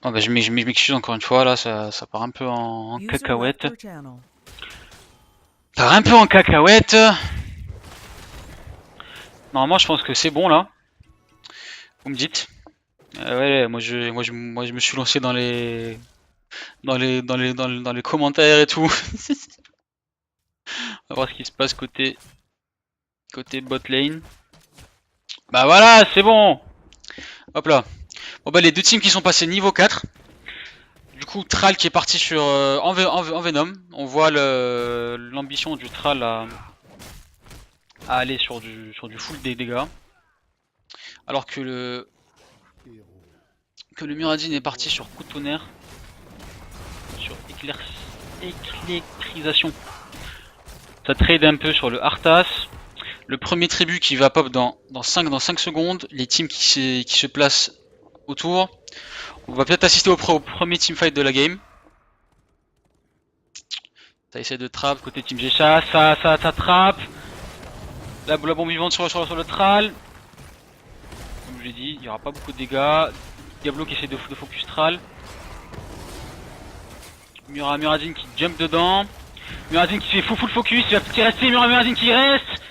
Oh bah, je m'excuse encore une fois, là, ça part un peu en User left cacahuète. your channel. Part un peu en cacahuète. Normalement, je pense que c'est bon, là. Vous me dites. Ouais, moi, je me suis lancé dans les commentaires et tout. On va voir ce qui se passe côté bot lane. Bah voilà, c'est bon. Hop là. Bon bah les deux teams qui sont passés niveau 4. Du coup, Thrall qui est parti sur en Venom. On voit l'ambition du Thrall à aller sur du full des dégâts. Alors que le Muradin est parti sur coup de tonnerre, sur éclaircisation. Ça trade un peu sur le Arthas. Le premier tribut qui va pop dans 5 secondes. Les teams qui se placent autour. On va peut-être assister au premier teamfight de la game. Ça essaie de trap côté team Gécha. Ça trappe. La bombe vivante sur le Thrall. Comme je l'ai dit, il n'y aura pas beaucoup de dégâts. Diablo qui essaie de focus Thrall. Muradin qui jump dedans. Muradin qui fait full focus. Il va peut-être rester. Muradin qui reste.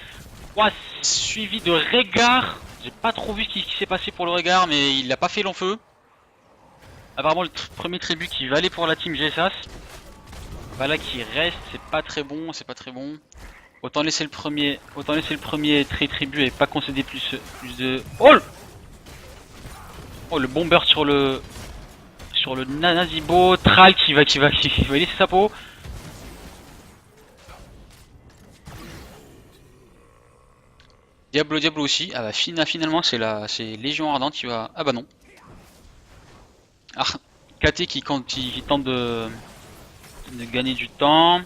Ouais, suivi de Régard. J'ai pas trop vu ce qui s'est passé pour le Régard, mais il a pas fait long feu. Apparemment, le premier tribut qui va aller pour la team GSAS. Voilà qui reste, c'est pas très bon, c'est pas très bon. Autant laisser le premier tribut et pas concéder plus de. Oh le bomber sur le Nazibo, Thrall qui va laisser sa peau. Diablo aussi. Ah bah finalement c'est Légion Ardente qui va. Ah bah non. Ah, KT qui tente de gagner du temps.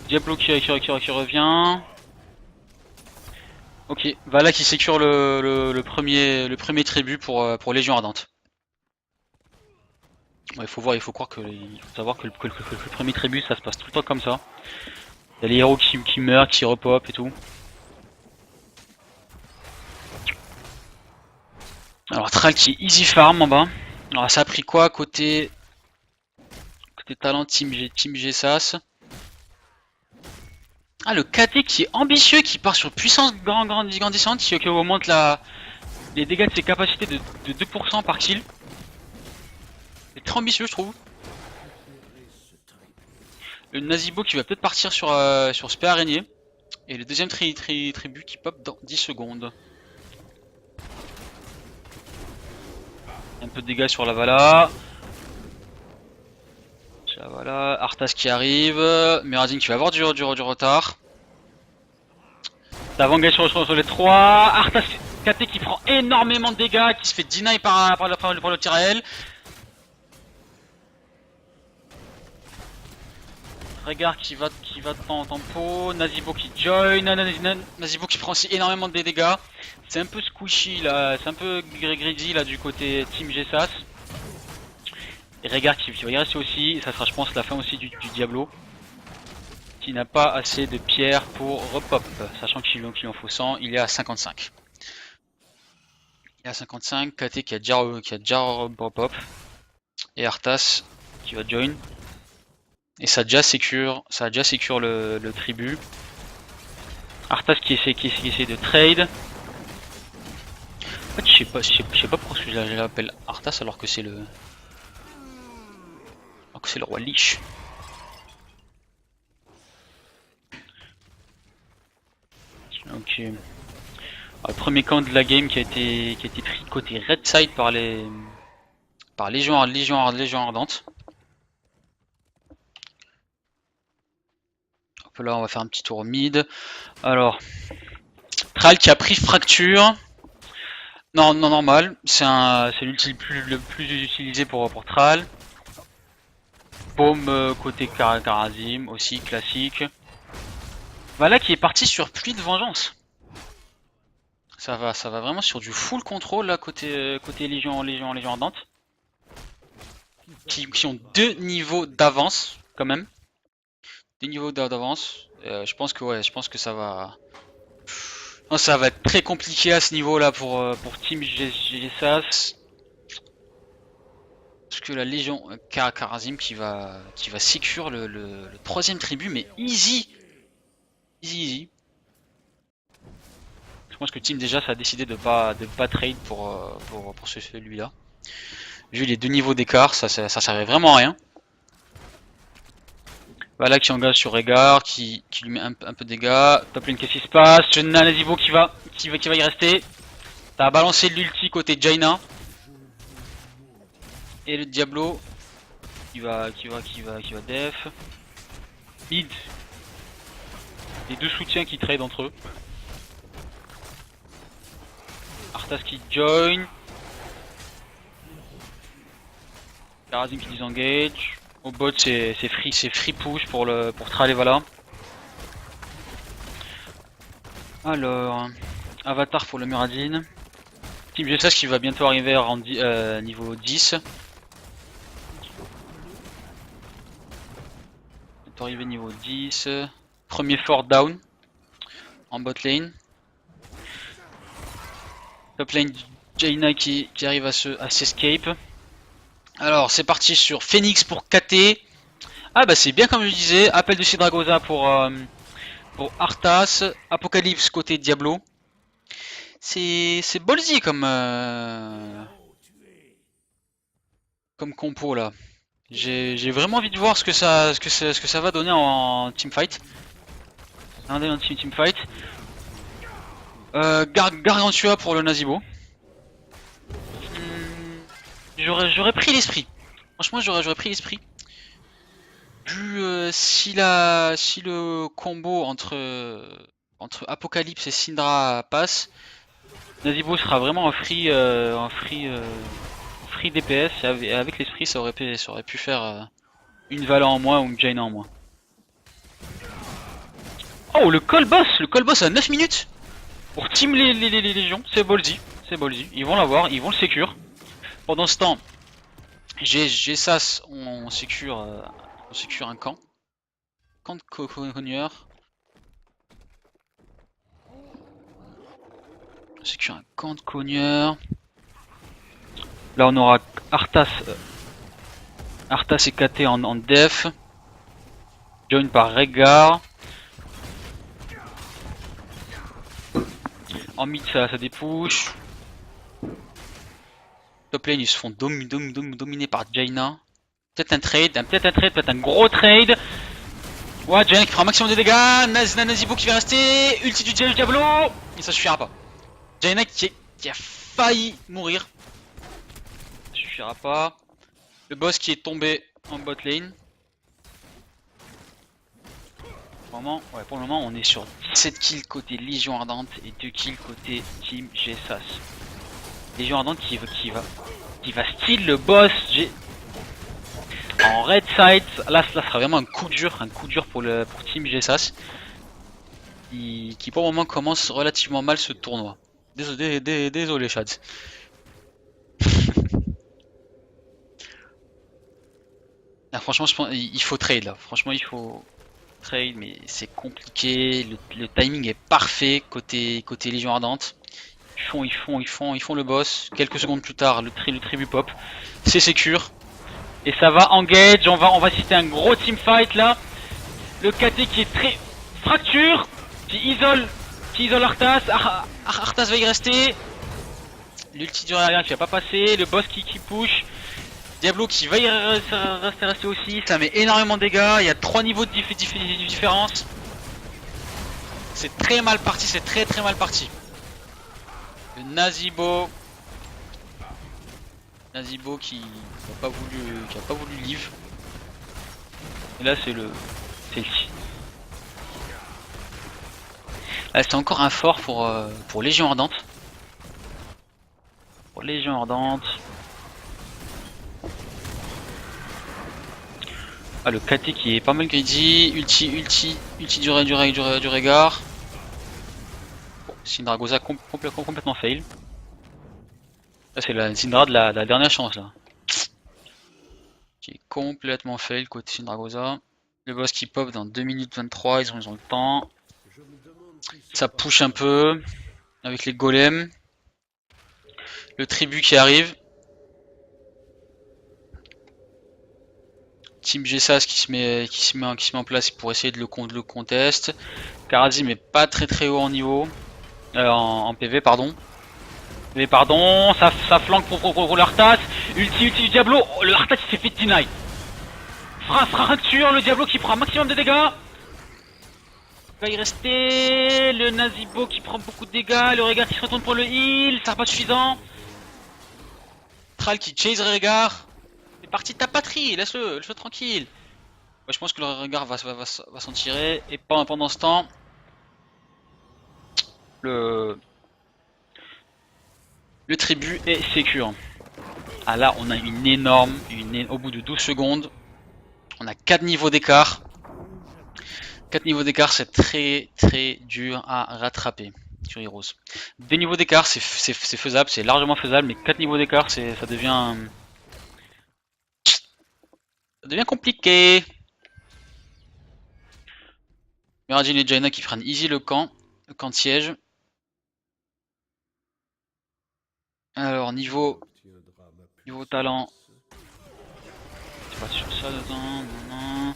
Diablo qui revient. Ok, Vala qui sécure le premier tribut pour Légion Ardente. Ouais, il faut savoir que le premier tribut ça se passe tout le temps comme ça. Il y a les héros qui meurent, qui repop et tout. Alors Thrall qui est easy farm en bas. Alors ça a pris quoi côté talent team GSAS. Ah le KT qui est ambitieux, qui part sur puissance grandissante, qui augmente les dégâts de ses capacités de 2% par kill. C'est très ambitieux je trouve. Le Nazibo qui va peut-être partir sur Spé Araignée. Et le deuxième tribut qui pop dans 10 secondes. Un peu de dégâts sur la Vala. Arthas qui arrive. Muradin qui va avoir du retard. D'avant-gage sur les 3. Arthas KT qui prend énormément de dégâts, qui se fait deny par le Tyrael. Régard qui va en tempo. Nazibo qui join. Nazibo qui prend aussi énormément de dégâts. C'est un peu squishy là, c'est un peu greedy là du côté Team GSAS. Et Régard qui va y rester aussi. Et ça sera je pense la fin aussi du Diablo. Qui n'a pas assez de pierres pour repop. Sachant qu'il en faut 100, il est à 55. Il est à 55, KT qui a déjà repop. Et Arthas qui va join. Et ça a déjà secure le tribut. Arthas qui essaie de trade. En fait, je sais pas pourquoi je l'appelle Arthas alors que c'est le roi Lich. Ok. Alors, le premier camp de la game qui a été pris côté red side par Légion Ardente. Hop là, on va faire un petit tour mid. Alors, Thrall qui a pris fracture. Non, normal. C'est l'ulti le plus utilisé pour Thrall. Paume côté Karazim aussi classique. Voilà qui est parti sur pluie de vengeance. Ça va vraiment sur du full contrôle là côté Légion Ardente. Qui ont 2 niveaux d'avance quand même. 2 niveaux d'avance. Je pense que ça va. Non, ça va être très compliqué à ce niveau là pour Team GSAS. Parce que la Légion Karazim qui va sécure le troisième tribut, mais easy. Easy. Je pense que Team déjà ça a décidé de pas trade pour celui-là. Vu les deux niveaux d'écart, ça servait vraiment à rien. Voilà qui engage sur Régard, qui lui met un peu de dégâts. Top lane, qu'est-ce qui se passe? Nanazibo qui va y rester. T'as balancé l'ulti côté Jaina. Et le Diablo qui va def. Mid. Les deux soutiens qui trade entre eux. Arthas qui join. Karazim qui disengage. Au bot c'est free push pour Tralevala. Alors, Avatar pour le Muradin. Team GSS qui va bientôt arriver à niveau 10. Bientôt arrivé niveau 10. Premier fort down en bot lane. Top lane Jaina qui arrive à s'escape. Alors c'est parti sur Phoenix pour KT. Ah bah c'est bien comme je disais. Appel de Sydragosa pour Arthas. Apocalypse côté Diablo. C'est ballsy comme compo là. J'ai vraiment envie de voir ce que ça va donner en teamfight. En teamfight. Gargantua pour le Nazibo. J'aurais pris l'esprit. Franchement, j'aurais pris l'esprit. Vu si le combo entre Apocalypse et Syndra passe, Nazibo sera vraiment un free DPS. Et avec l'esprit, ça aurait pu faire une Vala en moins ou une Jaina en moins. Oh, le call boss à 9 minutes pour team les légions. C'est ballsy. Ils vont l'avoir, ils vont le secure. Pendant ce temps, GSAS, on secure un camp. Camp de cogneur. On secure un camp de cogneur. Là on aura Arthas et KT en def. Join par Régard. En mid ça dépouche. Top lane ils se font dominer par Jaina. Peut-être un trade, peut-être un gros trade. Ouais, Jaina qui fera un maximum de dégâts. Nazibo qui va rester. Ulti du Diablo. Et ça suffira pas. Jaina qui a failli mourir. Ça suffira pas. Le boss qui est tombé en bot lane. Pour le moment on est sur 17 kills côté Légion Ardente et 2 kills côté Team GSAS. Légion Ardente qui va steal le boss en red side. Là sera vraiment un coup dur pour Team GSAS qui pour le moment commence relativement mal ce tournoi. Désolé Chad. Là, franchement je pense il faut trade là. Franchement il faut trade, mais c'est compliqué. Le timing est parfait côté Légion Ardente. Ils font le boss. Quelques secondes plus tard, le tribu pop. C'est secure. Et ça va engage. On va assister à un gros teamfight là. Le KT qui est très fracture. Qui isole Arthas. Arthas va y rester. L'ulti du rien qui va pas passer. Le boss qui push. Diablo qui va y rester aussi. Ça met énormément de dégâts. Il y a 3 niveaux de différence. C'est très mal parti. C'est très mal parti. Le Nazibo qui a pas voulu live. Et là c'est le là c'est encore un fort pour Légion Ardente. Ah, le KT qui est pas mal greedy. Ulti du Régard. Bon, Syndragosa complètement fail. Là c'est la Syndra de la dernière chance là. Qui est complètement fail côté Syndragosa. Le boss qui pop dans 2 minutes 23, ils ont le temps. Ça push un peu avec les golems. Le tribu qui arrive. Team Gessas qui se met en place pour essayer de le contest. Karazim est pas très haut en niveau. En PV, pardon. Mais pardon, ça flanque pour l'Arthas. Ulti du Diablo. Oh, le Arthas il s'est fait deny. Fracture, le Diablo qui prend un maximum de dégâts. Il va y rester. Le Nazibo qui prend beaucoup de dégâts. Le Régard qui se retourne pour le heal. Ça sera pas suffisant. Tral qui chase Régard. C'est parti de ta patrie, laisse-le tranquille. Ouais, je pense que le Régard va s'en tirer. Et pendant ce temps, le tribut est sécure. Ah là, on a une énorme, au bout de 12 secondes, on a 4 niveaux d'écart. 4 niveaux d'écart, c'est très dur à rattraper sur Heroes. 2 niveaux d'écart, c'est faisable, c'est largement faisable, mais 4 niveaux d'écart, ça devient compliqué. Miradine et Jaina qui prennent easy le camp de siège. Alors niveau talent, c'est pas sur ça dedans, non.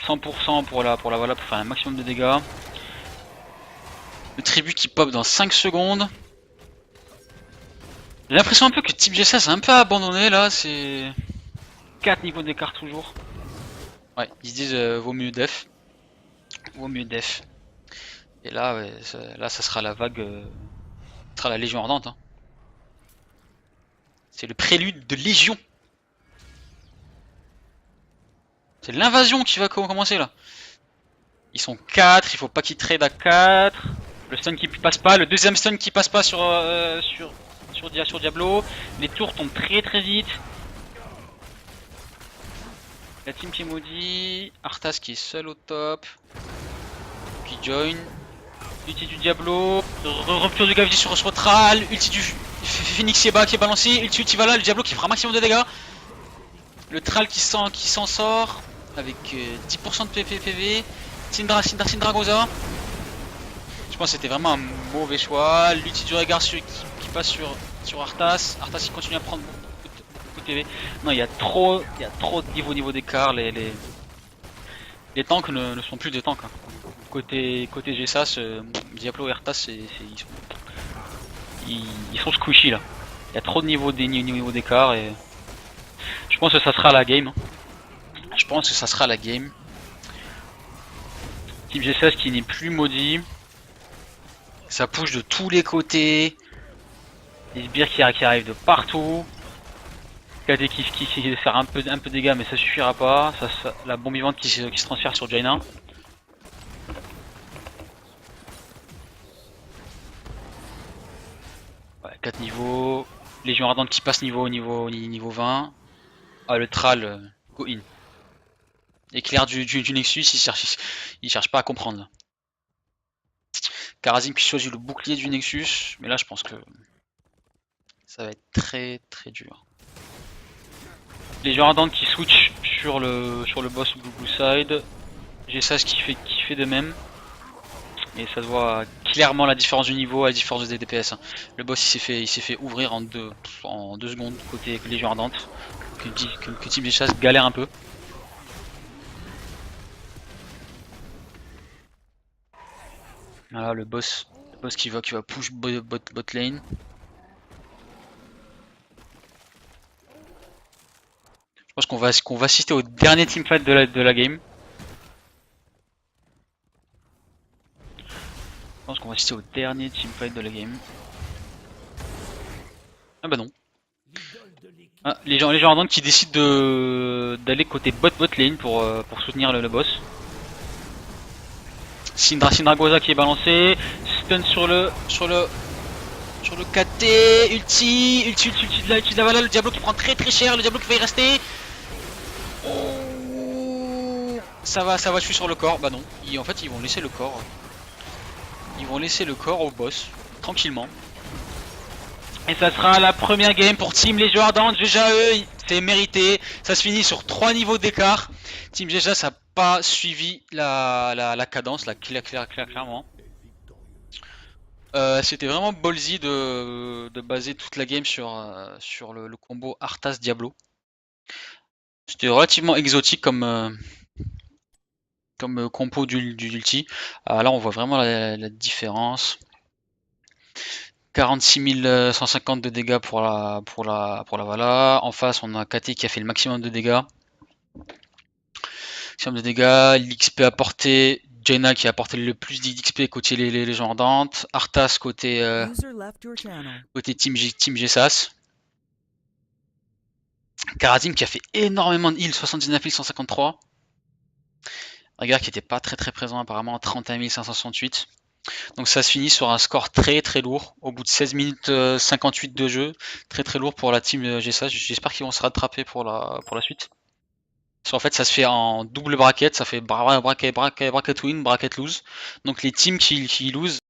100% pour la voilà pour faire un maximum de dégâts. Le tribut qui pop dans 5 secondes. J'ai l'impression un peu que Team G16 a un peu abandonné là, c'est 4 niveaux d'écart toujours. Ouais, ils se disent vaut mieux def. Vaut mieux def. Et là, ouais, ça sera la vague. Ça sera la Légion Ardente. Hein. C'est le prélude de Légion. C'est l'invasion qui va commencer là. Ils sont 4, il faut pas qu'ils trade à 4. Le stun qui passe pas, le deuxième stun qui passe pas sur Diablo. Les tours tombent très vite. La team qui est maudit. Arthas qui est seul au top. Qui join. Ulti du Diablo. Rupture du Gavdi sur Tral. Ulti du Phoenix qui est balancé. Ulti va là, le Diablo qui fera un maximum de dégâts. Le Tral qui s'en sort. Avec 10% de PV. Syndra Goza. Je pense que c'était vraiment un mauvais choix. L'ulti du regard qui passe sur Arthas. Arthas il continue à prendre beaucoup de PV. Non, il y a trop de niveau d'écart. Les tanks ne sont plus des tanks. Hein. Côté GSAS, Diablo et Arthas, ils sont squishy là. Il y a trop de niveau d'écart et je pense que ça sera la game. Je pense que ça sera la game. Team G16 qui n'est plus maudit. Ça push de tous les côtés. Les sbires qui arrivent de partout. KT qui essaie de faire un peu de dégâts mais ça suffira pas. La bombe vivante qui se transfère sur Jaina. Ouais, 4 niveaux. Légion Ardente qui passe niveau 20. Ah le Tral go in. Éclair du Nexus, il cherche pas à comprendre. Karazim qui choisit le bouclier du Nexus, mais là je pense que ça va être très dur. Légion Ardente qui switch sur le boss Blue Side. G16 qui fait de même. Et ça se voit clairement la différence du niveau, la différence des DPS. Le boss il s'est fait ouvrir en 2 secondes côté Légion Ardente. Que Team G16 galère un peu. Voilà le boss qui va push bot lane. Je pense qu'on va assister au dernier teamfight de la game. Je pense qu'on va assister au dernier teamfight de la game. Ah bah non. Ah, les gens ardentes qui décident d'aller côté bot lane pour soutenir le boss. Syndra Goza qui est balancé. Stun sur le KT. Ulti de la Vala. Le Diablo qui prend très cher. Le Diablo qui va y rester. Oh, ça va tuer sur le corps. Bah non. En fait ils vont laisser le corps. Ils vont laisser le corps au boss. Tranquillement. Et ça sera la première game pour Team Légion Ardente. GGAE, c'est mérité. Ça se finit sur 3 niveaux d'écart. Team GGA, ça n'a pas suivi la cadence, clairement. C'était vraiment ballsy de baser toute la game sur le combo Arthas Diablo. C'était relativement exotique comme compo du ulti. Là on voit vraiment la différence. 46 150 de dégâts pour la Vala. En face on a KT qui a fait le maximum de dégâts. L'XP apporté, Jaina qui a apporté le plus d'XP côté les légions ardentes, Arthas côté Team GSAS. Karazim qui a fait énormément de heal, 79 153. Rhaegar qui était pas très présent apparemment, 31 568. Donc ça se finit sur un score très lourd, au bout de 16 minutes 58 de jeu, très lourd pour la team GSAS. J'espère qu'ils vont se rattraper pour la suite. Parce qu'en fait ça se fait en double bracket, ça fait bracket win, bracket lose. Donc les teams qui lose